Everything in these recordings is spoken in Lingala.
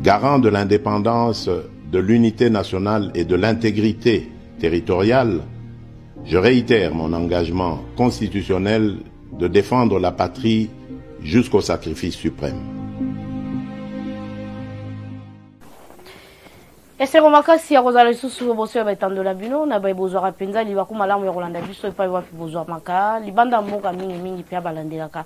garant de l'indépendance, de l'unité nationale et de l'intégrité territoriale, je réitère mon engagement constitutionnel de défendre la patrie jusqu'au sacrifice suprême. Esero makasi ya kozala lisusu boso ya batandola bino na baibozwa penza libaku malamu ya kolanda biso epai wapi bozwa maka libanda mboka mingi pia balandelaka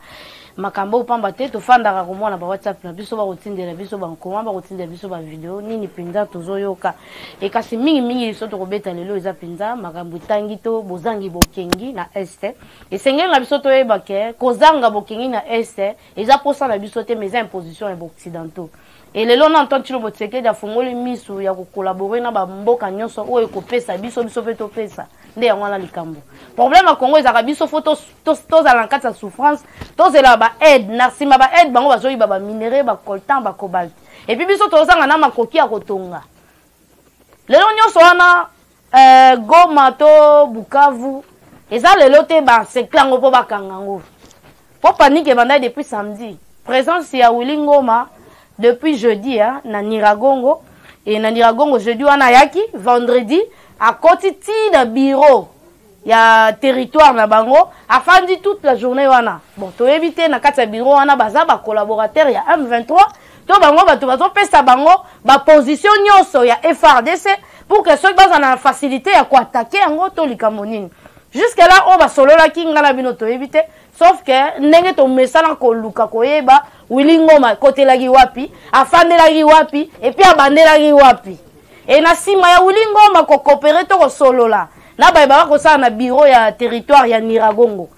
makambo pamba te tofandaka komona ba WhatsApp na biso ba kotindela biso ba nkoma ba kotindela biso ba video nini penza tozoyoka e kasi mingi liso tokobeta lelo eza penza makambo tangi to bozangi bokengi na este esengeli na biso toyeba ke kozanga bokengi na este eza posa na biso te mais imposition ya occidentaux. Et les gens entendent que le Tshisekedi a fongoli misu ya collaborer na ba mboka nyonso o ekopesa biso pe topesa nde yango na likambo. Problème à Congo ezaka biso photo tos à l'encadre sa souffrance, tos la ba aide na sima ba aide bango bazoyi ba minerai ba coltan ba cobalt. Et puis biso tozanga na makoki ya kotonga. Les gens nyonso wana Goma to Bukavu eza lelo te ba seklango po bakangango. Po panique banda depuis samedi. Présence ya Willy Ngoma depuis jeudi na Niragongo et na Niragongo jeudi wana yaki vendredi à côté de bureau ya territoire na bango afandi toute la journée wana bon to éviter na kati ya bureau wana baza ba collaborateur ya M23 to bango bato pesa bango ba position nyonso ya FRDC pour que ceux baza na facilité ya ko attaquer yango to likamonini jusque là on va solo la kinga na bino to éviter sauf que ndenge to mesala ko luka koyeba Willy Ngoma kote lagi wapi afande lagi wapi et puis abande lagi wapi et na sima ya Willy Ngoma ko coopérer to ko solo la na ba ba ko sa na bureau ya territoire ya Niragongo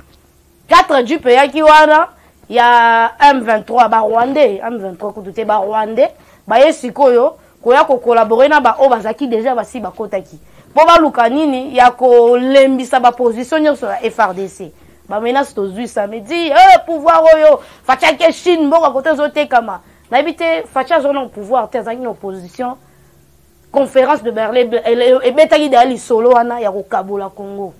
4 du pays ki wana ya M23 ba Rwandais M23 ko tuté ba Rwandais ba yesikoyo ko ya ko collaborer na ba o bazaki déjà basi ba kotaki po ba luka nini ya ko lembisa ba position nyonso ya FRDC. Ba menace tozui samedi pouvoir oyo facha ke Chine mboka kote zote kama na habité facha zona pouvoir te zangi opposition conférence de Berlin et betaki de ali solo wana ya kokabola Congo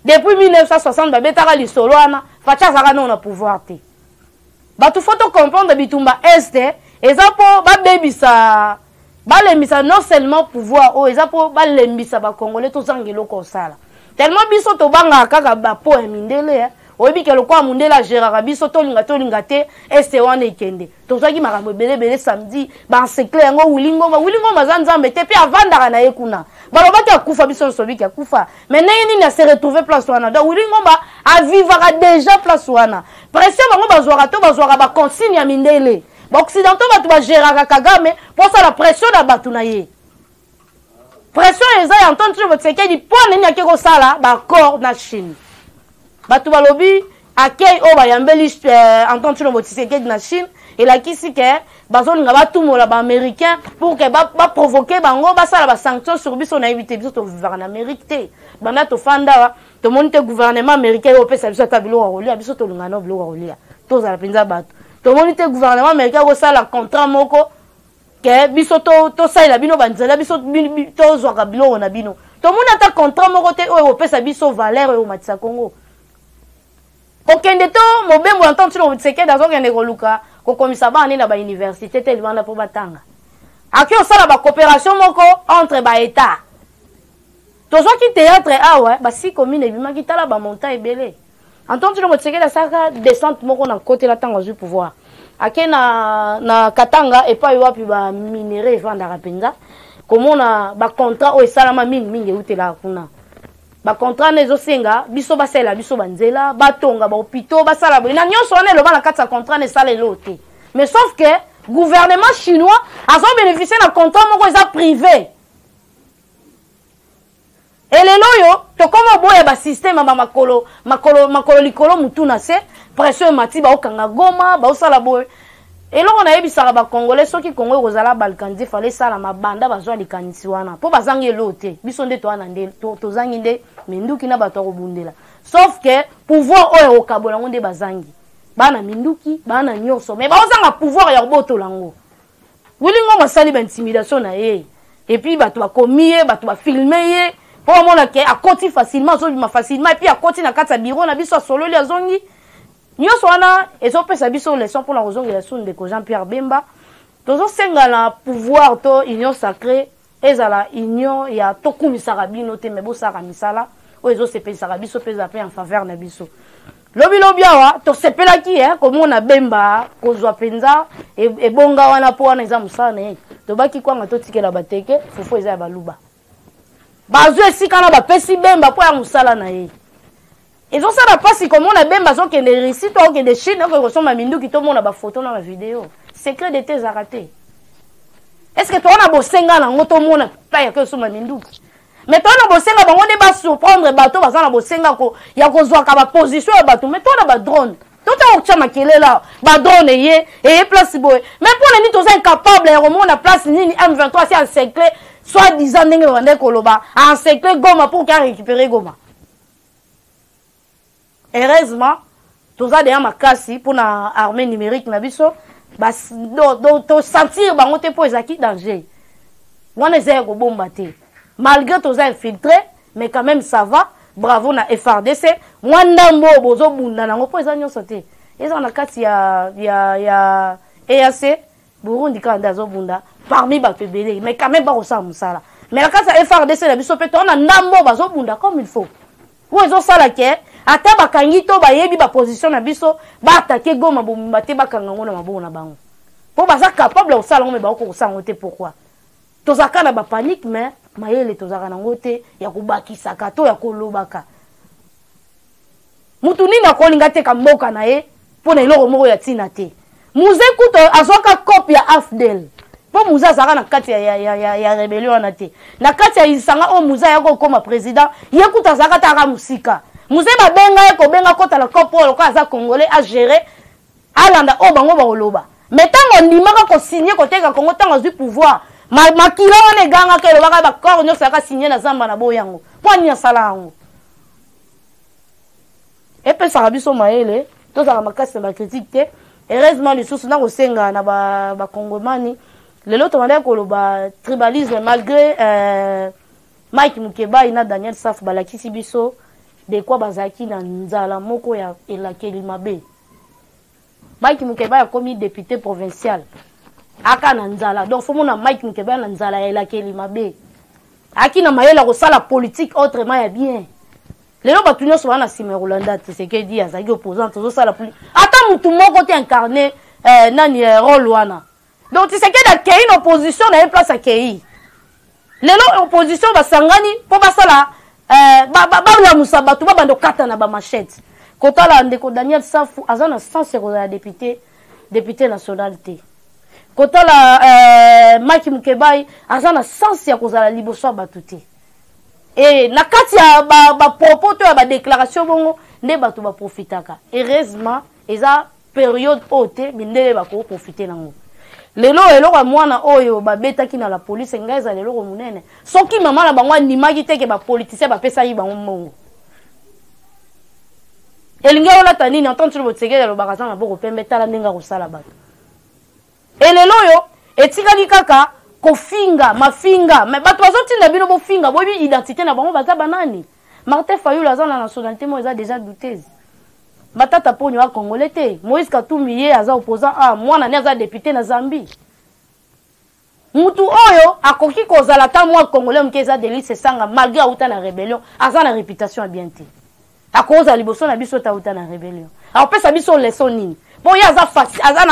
depuis 1960 ba betaka li solo wana facha zaka na pouvoir te ba tu faut comprendre bitumba este ezapo ba bebisa ba lembisa non seulement pouvoir o ezapo ba lembisa ba congolais to zangelo ko sala tellement biso to banga kaka ba po mindele oyebi ke lokwa mundela gérera biso to linga te este wana ikende to zaki makambo belebele samedi ba secret yango Willy Ngoma zanzambe te pe avandaka na yekuna balobaki akufa biso sobiki akufa mais nini na se retrouver place wana donc Willy Ngoma a vivra déjà place wana pression bango bazwaka ba consigne ya mindele ba occidentaux batu ba gérera Kagame pour ça la pression na batu na ye. Pression eza ya entendre sur votre Tshisekedi point nini akeko sala ba accord na Chine. Batu balobi accueil o ba yambeli entendre sur votre Tshisekedi na Chine et la kisi ke bazolinga batumola ba américain pour que ba provoquer bango ba sala ba sanctions sur biso na éviter biso to vivre en Amérique te. Banda to fanda to monte gouvernement américain o pesa biso ta bilo rolia biso to linga no bilo rolia. To za penza batu. To monte gouvernement américain ko sala contrat moko que biso to saila bino banzela biso to zwaka bilo na bino to mona ta contrat moko te o pesa biso valeur o matisa Congo okende to mobembo entendre sur Tshisekedi dazo kende ko luka ko komisa ba na ba université te libanda po batanga aki o sala ba coopération moko entre ba état to zo ki théâtre ba si commune bima ki tala ba montagne belé entendre sur Tshisekedi saka descente moko na côté la tanga du pouvoir ake na Katanga et pas wapi ba minerai vanda penza komona ba contrat o esalama mingi utela kuna ba contrat nezo senga biso basela biso banzela batonga ba hôpitaux basala na nyonso wana lo bana katsa contrat ne sala elote mais sauf que gouvernement chinois a bénéficié na contrat moko eza privé et les loyo to comme boya ba système ba makolo likolo mutuna se pression mati ba okanga Goma ba osala boye et là on a ebisaka ba congolais soki Congo kozala balkandi fallait sala mabanda bazwa likanisi wana po bazangi elote biso nde to wana nde to zangi nde minduki na bato kobundela sauf que pouvoir oyo okabola ngonde bazangi bana minduki bana nyonso mais ba ozanga pouvoir ya boto lango Willy Ngoma sali ba intimidation na ye et puis bato ba komiye bato ba filmer pour mona ke akoti facilement so bima facilement et puis akoti na kata bureau na biso solo li azongi nyonso wana ezopesa biso leçon pour la rozongi la sonde de Jean-Pierre Bemba tozo senga na pouvoir to union sacrée ezala union ya to kumisaka bino te me bosaka misala o ezo sepelisa biso peza pe en faveur na biso lobi awa to sepelaki komona bemba kozwa penza ebonga wana po wana eza musana to baki kwanga to tikela bateke fofo eza ya baluba bazo esika na bapesi bemba po ya musala na ye ezo sala pasi komona bemba zo kende risi to kende Chine ko kosoma minduki to mona ba photo na ba vidéo secret de tes arrêtés. Est-ce que tu as bosenga na ngoto mona pa ya ko soma minduki mais tu as bosenga bango de ba surprendre bato bazana bosenga ko ya kozwa ka ba position ya bato mais tu as ba drone tout a okcha makelela ba drone et place boy mais pour les nitos incapable ya komona place nini M23 c'est en secret soit disant ndenge bande koloba en secret Goma pour qu'à récupérer Goma. Heureusement, tous a déjà makasi pour la armée numérique na biso, bas do sentir bango te po ezaki danger. On essaie ko bombarder. Malgré tous a infiltré, mais quand même ça va. Bravo na FRDC. Mwanda mbo bozo bunda nango po ezanyo sauter. Eza na kati ya EAC Burundi kanda zo bunda parmi ba pebele, mais quand même pas ça musala. Mais la kati ya FRDC na biso pe to na ndambo bazo bunda comme il faut. Wo ezo sala ke ata bakangi to bayebi ba position na biso ba attaquer Goma bomba te bakanga ngona maboko na bango po baza capable o sala ngome ba ko sango te pourquoi tozaka na ba panique mais mayele tozaka na ngote ya kubakisa kato ya kolobaka mutu nini akolinga te kamboka na ye po na iloko moko ya tina te muze kuto azoka copie ya AFDEL po muza zaka na kati ya rebellion na te na kati ya isanga o muza ya ko koma président yekuta zaka ta ka musika muze ba benga ko benga kota la kopo lo ka za congolais a gérer alanda o bango ba oloba metango ndimaka ko signer ko teka Congo tango zu pouvoir makila wana ganga ke lo baka ba corps nyo saka signer na zamba na boyango po nya sala yango e pe sa biso maele to za makasi ba critique te heureusement les sources na ko senga na ba congomani lelo to manda ko lo ba tribalisme malgré Mike Mukeba ina Daniel Saf balakisi biso de quoi bazaki na nzala moko ya elakeli mabe Mike Mukeba a commis député provincial aka na nzala donc faut mona Mike Mukeba na nzala ya elakeli mabe aki na mayela ko sala politique autrement ya bien lelo batunyo so wana sima Rolanda Tshisekedi dit azaki opposant zo sala politique ata mutu moko te incarner nani rôle wana donc Tshisekedi a créé une opposition na place à Kei lelo opposition basangani po basala la musabatu bando kata na ba machette kotala ndeko Daniel Safu azana sans ya député national te kotala Maki Mukebai azana sans ya kozala liboso batu te et na kati ya ba propos to ya ba déclaration bongo nde batu ba profitaka heureusement eza période haute bindele ba ko profiter nango lelo eloko mwana oyo babetaki na la police ngaza lelo ko munene soki mama na bangwa ndimaki teke ba politicien ba pesa yi bango mongo elinga ola tanini entendre sur votre secret lo bakaza na boko pembe tala ndinga ko sala bato elelo yo etikali kaka ko finga mafinga mais bato bazotinda bino bo finga bobi identité na bango baza banani Martin Fayulu azana nationalité mo eza déjà douteuse matata ponyo wa congolais te Moïse Katumbi ye aza opposant a mwana ne aza député na Zambie mutu oyo akoki kozala ta mwa congolais mkeza Delice Sanga malgré auta na rébellion aza na réputation bien te akoza liboso na biso ta auta na rébellion alors pesa biso leçon nini po ye aza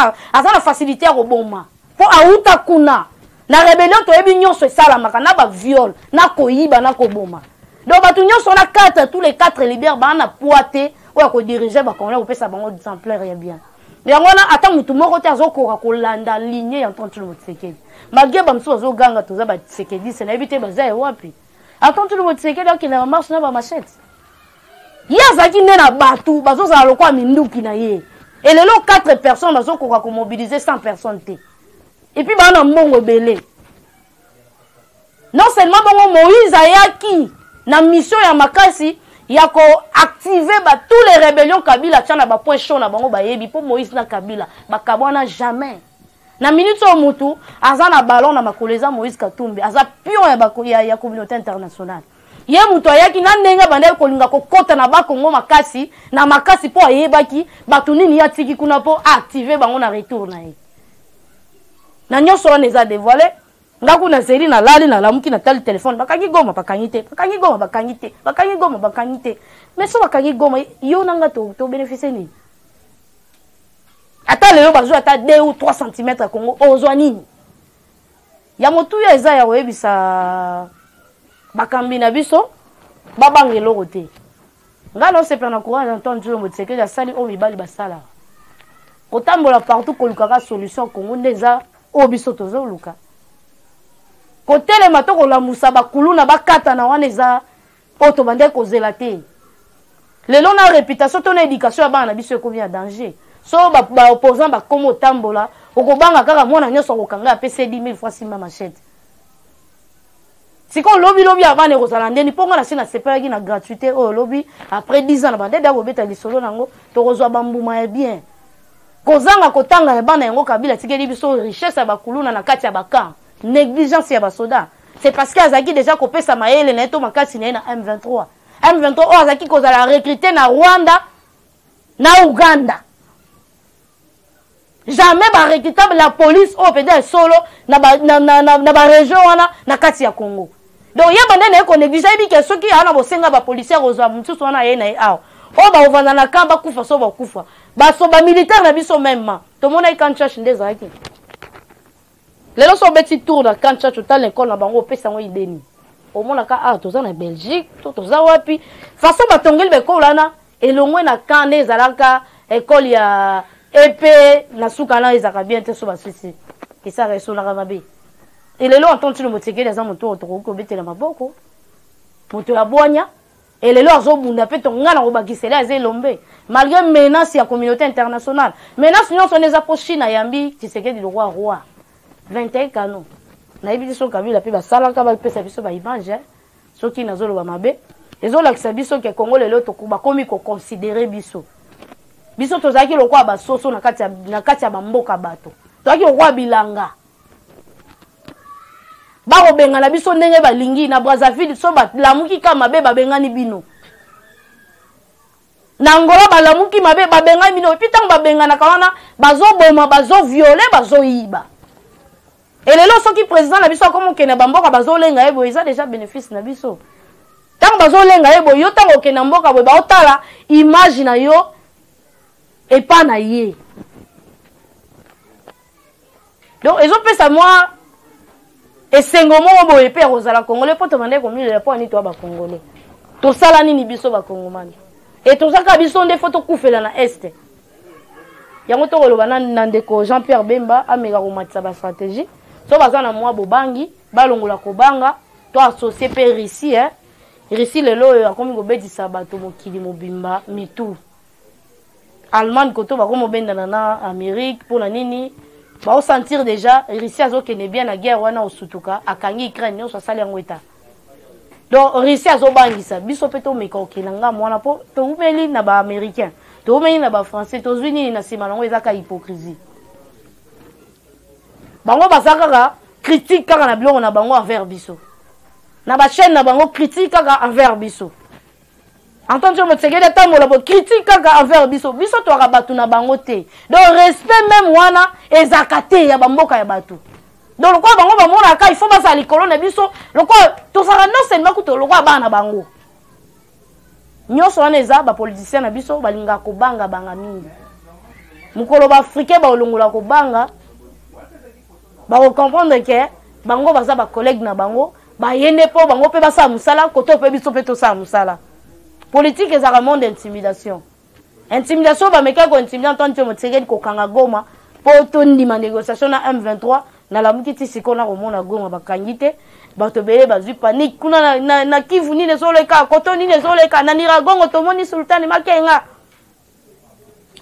na facilité ya koboma po auta kuna na rébellion to yebi nyonso esalamaka na ba viol na koyiba na koboma donc batu nyonso na 4 tous les 4 libères bana poate oya ko diriger ba Congolais opesa bango exemplaire ya bien yango na ata mutu moko te azokora kolanda ligne ya Antoine Tshisekedi malgré bamso azoganga toza ba Tshisekedi c'est na éviter baza wapi Antoine Tshisekedi akina marche na ba machette yazaki nde na batu bazozala lokwa minduki na ye et lelo 4 personnes bazokora ko mobiliser 100 personnes te et puis bana mbongo belé non seulement bongo Moïse ayaki na mission ya makasi ya ko activer ba tous les rébellions Kabila tchana ba point chaud na bango ba yebi po Moïse na Kabila ba kabwana jamais na minute o mutu azana ballon na makoleza Moïse Katumbi aza pion ya communauté internationale ye mutu ayaki na ndenga bande ko linga ko kota na ba Kongo makasi na makasi po ayebaki batu nini ya tiki kuna po activer bango na retour na ye na nyonso wana eza dévoilé ngaku na série na lali na lamuki na tali téléphone bakangi goma bakangi te bakangi goma bakangi te bakangi goma bakangi te mais so bakangi goma yo nanga to bénéficier ni ata lelo bazo ata 2 ou 3 cm Congo ozwa nini ya motu ya eza ya oyebisa bakambi na biso babangelo kote ngalo sepla na courant Antoine Tshilombo Tshisekedi ya sali o mibali basala kotambola partout kolukaka solution Congo ndeza o biso tozo luka kotelema to kolamusa bakulu na bakata na wana eza o to bande kozela te lelo na réputation to na éducation ya bana na biso ekomi ya danger so ba opposant ba komo tambola okobanga kaka mwana nyonso kokanga apese 10,000 fois sima machette siko lobi abane kozala ndeni ponga na sina sepelaki na gratuité o lobi après 10 ans na bande da kobeta lisolo nango to kozwa bambuma ya bien kozanga kotanga ya bana yango kabila tikeli biso richesse ya bakuluna na kati ya baka négligence ya basoda c'est parce que azaki déjà kopesa mayele na eto makasi na M23 o azaki kozala recruter na Rwanda na Uganda jamais ba recrutable la police au pede solo na ba région wana na kati ya Congo donc ya bande na ko négliger bi ke soki ana bosenga ba policier kozwa mutsusu wana ye na aw o ba ovanda na kamba kufa so ba kufa ba so ba militaire na biso même to mona ikanchash ndezaki lelo so beti tour na kancha total l'école na bango pesa ngo ideni o mona ka toza na Belgique toza wapi façon batongeli bekola na elongwe na kande zalaka école ya EP na suka na ezaka bien te so basisi esa reso na mabe elelo Antoine Tshilombo Tshisekedi za moto otoko betela maboko moto ya boanya elelo azobunda pe to ngana ko bakisela ezelombe malgré menace ya communauté internationale menace nyonso neza po China yambi Tshisekedi le roi 21 canons na yebi so kabila pe basalaka ba pesa biso ba image soki nazolo ba mabe ezolakisa biso ke Congo lelo to kuba komi ko considérer biso tozaki lokwa basoso na kati ya bamboka bato tozaki lokwa bilanga bako benga na biso ndenge balingi na Brazzaville so balamuki kama mabe babengani bino na Angola balamuki mabe babengani bino epi tango babengana kawana bazoboma bazoviole bazoyiba elelo soki président na biso akomokena bamboka bazolenga yebo eza déjà bénéfice na biso tango bazolenga yebo yo tango okena mboka boye baotala image na yo epa na ye donc ezopesa moi esengo moko boye pe kozala congolais po tomande komilela po ani to ba congolais tosala nini biso ba congomani et tozaka biso nde foto kufela na este yango to koloba na ndeko Jean-Pierre Bemba ameka komatisa ba stratégie so baza na mwa bobangi balongola kobanga to associer pe Russie Russie lelo akomi kobetisa bato mokili mobimba mitu Allemagne koto bakomo bendana na Amérique pour la nini ba sentir déjà Russie azokene bien na guerre wana osutuka akangi Ukraine nyonso asali yango eta donc Russie azobangisa biso pe to meka okenanga mwana po to umeli na ba américain to umeli na ba français to zwini na sima nango ezaka hypocrisie bango basaka critique kaka na biloko na bango envers biso na ba chaîne na bango critique kaka envers biso Antoine Tshilombo Tshisekedi tambola bo critique kaka envers biso to akabatu na bango te donc respect même wana ezaka te ya bamboka ya batu donc lokwa bango bamona ka il faut basa likolo na biso lokwa tosaka non seulement kuto lokwa bana bango nyonso wana eza ba politicien na biso balinga kobanga banga mingi mukolo ba africain ba olongola kobanga ba comprendre que bango baza ba collègue na bango ba yende po bango pe basa musala koto pe biso pe to sa musala politique ezaka monde d'intimidation intimidation ba meka ko intimider Antoine Tshilombo Tshisekedi ko kanga Goma po to ndima négociation na M23 na la mukiti sikona ko mona Goma bakangite bato bele bazwi panique kuna na Kivu ni nezoleka koto ni nezoleka na Niragongo to moni Sultani Makenga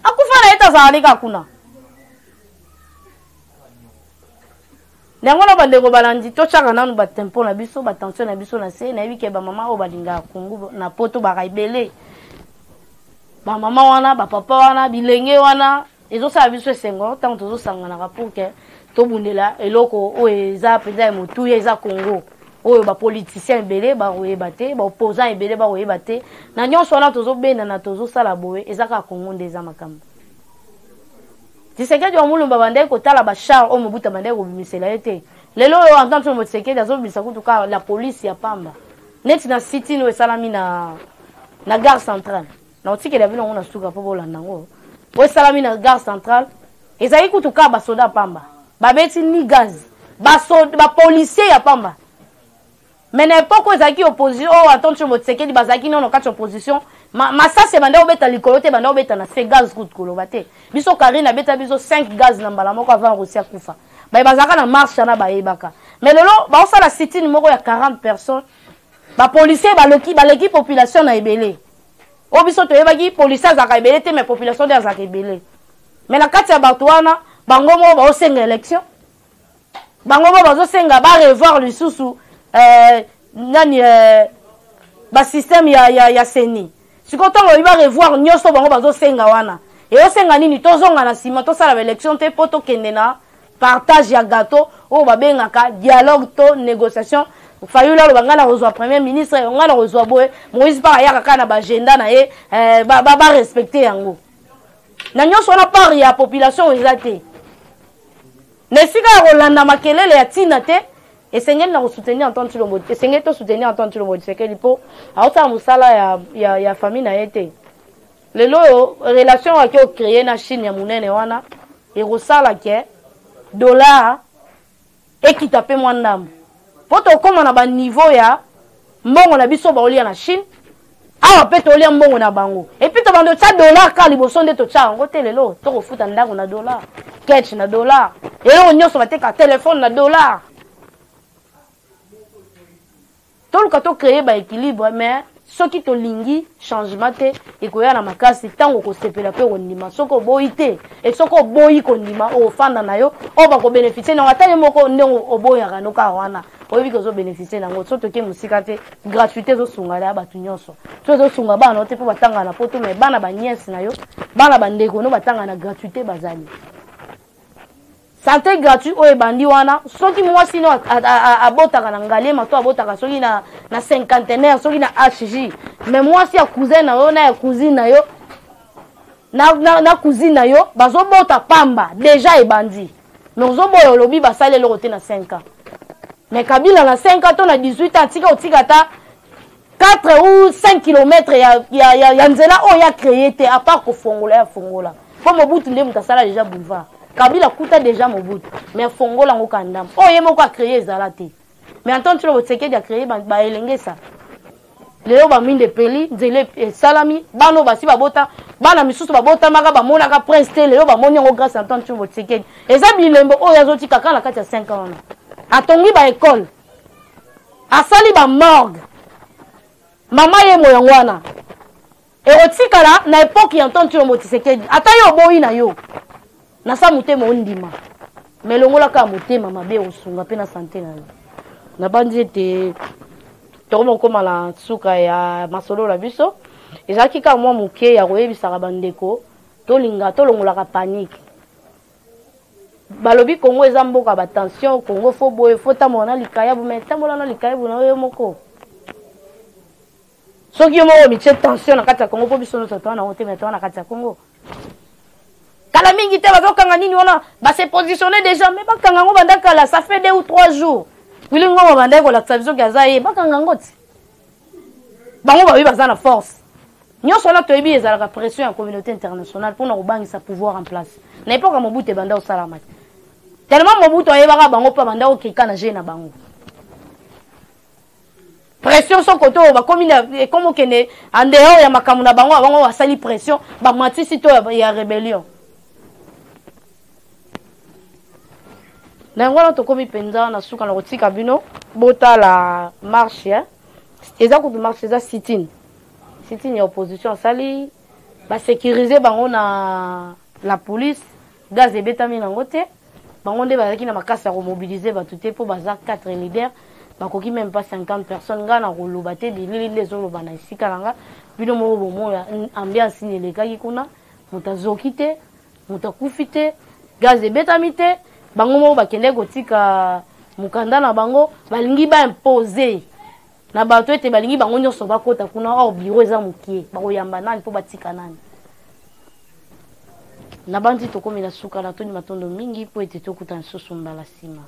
akufa na eta zalika kuna Nangola bandeko balandi to chaka nanu ba tempo na biso ba tension na biso na se na yebike ba mama o balinga kungu na poto ba kaibele ba mama wana ba papa wana bilenge wana ezo sa biso sengo tant tozo sangana ka pour que to bundela eloko o eza peza motu eza Congo o ba politicien belé ba oyebate ba opposant belé ba oyebate na nyonso wana tozo bena na tozo sala boye eza ka Congo ndeza makambo Tshisekedi wa mulumba bandai kotala ba char o mobuta bandai ko bimisela ete. Lelo yo entend sur Tshisekedi azo bisa kutuka la police ya pamba. Net na city no esalami na gare centrale. Na otike la vino na suka po bolanda ngo. O salami na gare centrale. Ezali kutuka ba soda pamba. Ba beti ni gaz. Ba policier ya pamba. Mais n'importe quoi zaki opposition o attend sur Tshisekedi bazaki non kati opposition. Ça c'est banda obeta likolote banda obeta na se gaz route kolobate. Biso Karina beta biso 5 gaz na mbala moko avant Russia kufa. Ba bazaka na marche na ba yebaka. Mais lelo ba osala city numéro ya 40 personnes. Ba policier ba leki population na ebele. O biso to yebaki policier za ka ebele te mais population de za ka ebele. Mais na kati ya batuana bango mo ba osenga élection. Bango mo ba osenga ba revoir le susu nani ba système ya seni. Si quand on va revoir nyoso bango bazo senga wana. Et o senga nini tozonga na sima to sala élection te poto kendena partage ya gâteau o ba bengaka dialogue to négociation. Fayula lo bangana reçoit premier ministre ngana reçoit boye Moïse ba ya kaka na ba agenda na ye ba respecter yango. Na nyoso na part ya population ezate. Nesika rolanda makelele ya tina te. Et c'est ngeen na soutenir entendre sur le mode. Et c'est ngeen to soutenir entendre sur le mode. C'est que lipo auta musala ya famille na yete. Lelo relation avec o créer na Chine ya munene wana et rosala ke dollar et qui tape moi ndam. Poto comme na ba niveau ya mbongo na biso ba olia na Chine. Awa pe to olia mbongo na bango. Et puis to bando tsa dollar ka liboso nde to tsa ngo te lelo to ko futa ndango na dollar. Cash na dollar. Et là on nyoso bateka téléphone na dollar. Tout le cas créer ba équilibre mais ce qui te lingi changement te et ko ya na makasi tango ko sepela pe ondima soko boité et soko boyi ko ndima o fanda na yo o ba ko bénéficier na atale moko ndongo oboya ka no ka wana o bi ko zo bénéficier na ngo soto ke musika te gratuité zo sunga la ba tunyonso to zo sunga ba no te po batanga na poto mais bana ba nièce na yo bana ba ndeko no batanga na gratuité bazali. Santé gratuit o ebandi wana soki mwasi no abotaka na ngalema to abotaka soki na cinquantenaire soki na HJ mais mwasi ya cousin na yo na ya cousine na yo na cousine na yo bazobota pamba déjà ebandi mais ozoboya lobi basale loko te na 5 ans mais Kabila na 5 ans to na 18 ans tika otika ta 4 ou 5 km ya nzela o ya créé te à part ko fongola ya fongola po Mobutu nde mutasala déjà boulevard. Kabila kuta déjà Mobutu mais fongola ngo kandam o ye moko a créer ezalate mais en tant que le Tshisekedi a créé ba elenge ça lelo ba minde peli nzele salami bano basi babota bana misusu babota maka ba mona ka prince te lelo ba moni ngo grâce en tant que le Tshisekedi eza bilembo o yazoti kaka na kati ya 5 ans atongi ba école asali ba morgue mama ye moyango wana e otikala na époque en tant que le Tshisekedi ata yo boyi na yo na sa mutema ondima melongola ka mutema mabe osunga pe na santé na yo na bandi te tomo koma la suka ya masolo la biso ezaki ka mwa muke ya koyebisaka bandeko tolinga tolongola ka panique balobi Congo eza mboka ba tension Congo fo boye fo tamola na likaya bu mais tamola na likaya bu na yo moko soki yo moko miche tension na kati ya Congo po biso no tata na wote mais na kati ya Congo kala mingi te bazokanga nini wana ba se positionner déjà mais bakanga ngo bandaka la ça fait 2 ou 3 jours wili ngo bandaka ko la tsabiso kaza ye bakanga ngoti bango ba baza na force nyoso na toyebi ezala ka pression en communauté internationale pour na kobangisa pouvoir en place na époque Mobutu banda osalama tellement Mobutu ayebaka bango pa banda okeka na je na bango pression so koto ba komina e comme kene en dehors ya makamu na bango bango wasali pression ba matisi to ya rébellion. Na ngwana to komi penza na suka na kotika bino bota la marche eza ko marche eza sit-in ya opposition sali ba sécuriser bango na la police gaz ebetami na ngote bango nde bazaki na makasa ko mobiliser batu te po baza 4 leaders bakoki même pas 50 personnes ngana ko loba te bilili lezo loba na isika langa bino mo bomo ambiance ni lekaki kuna mutazoki te mutakufi te gaz ebetami te bango mo bakende kotika mukanda na bango balingi ba imposer na bato ete balingi bango nyonso bakota kuna au bureau eza mukie bakoyamba nani po batika nani na bandi tokomi na suka na toni matondo mingi po ete tokuta lisusu mbala nsima.